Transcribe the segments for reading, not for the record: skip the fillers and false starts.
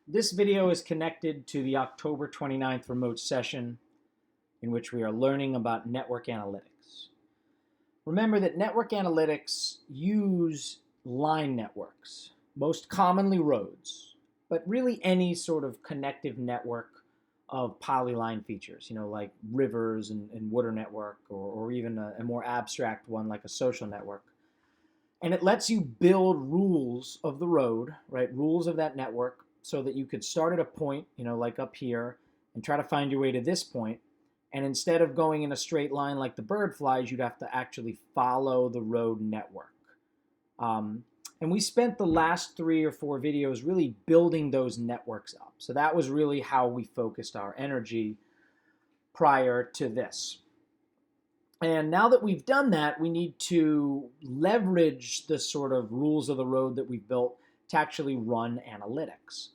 This video is connected to the October 29th remote session in which we are learning about network analytics. Remember that network analytics use line networks, most commonly roads, but really any sort of connective network of polyline features, like rivers and water network, or even a more abstract one like a social network. And it lets you build rules of the road, right? Rules of that network so that you could start at a point, like up here, and try to find your way to this point. And instead of going in a straight line like the bird flies, you'd have to actually follow the road network. And we spent the last 3 or 4 videos really building those networks up. So that was really how we focused our energy prior to this. And now that we've done that, we need to leverage the sort of rules of the road that we've built to actually run analytics.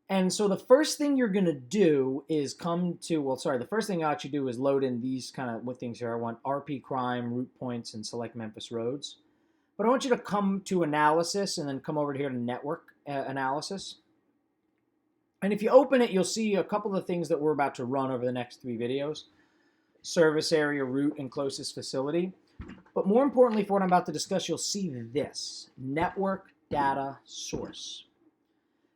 And so the first thing you're going to do is the first thing I'll actually do is load in these kind of things here. I want RP crime, route points, and select Memphis roads. But I want you to come to analysis and then come over here to network analysis. And if you open it, you'll see a couple of things that we're about to run over the next 3 videos. Service area, route, and closest facility. But more importantly, for what I'm about to discuss, you'll see this, network data source.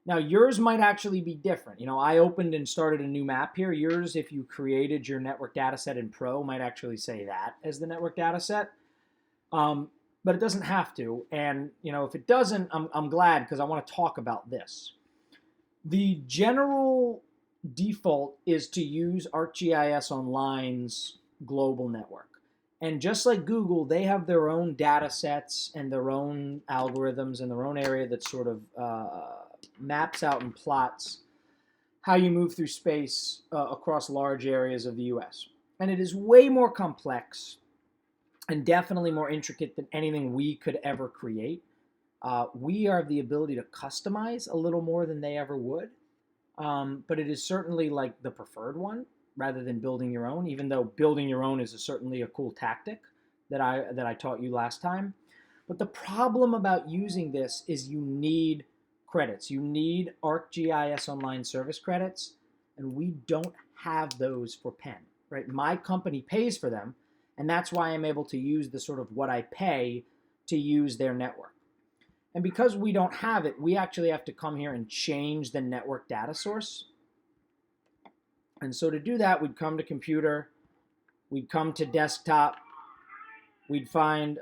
Now, yours might actually be different. I opened and started a new map here. Yours, if you created your network data set in Pro, might actually say that as the network data set. But it doesn't have to. And, if it doesn't, I'm glad, because I want to talk about this. The general default is to use ArcGIS Online's global network. And just like Google, they have their own data sets and their own algorithms and their own area that sort of maps out and plots how you move through space across large areas of the US. And it is way more complex and definitely more intricate than anything we could ever create. We have the ability to customize a little more than they ever would. But it is certainly like the preferred one rather than building your own, even though building your own is certainly a cool tactic that I taught you last time. But the problem about using this is you need credits. You need ArcGIS Online Service credits, and we don't have those for Penn, right? My company pays for them, and that's why I'm able to use the sort of what I pay to use their network. And because we don't have it, we actually have to come here and change the network data source. And so to do that, we'd come to computer, we'd come to desktop, we'd find,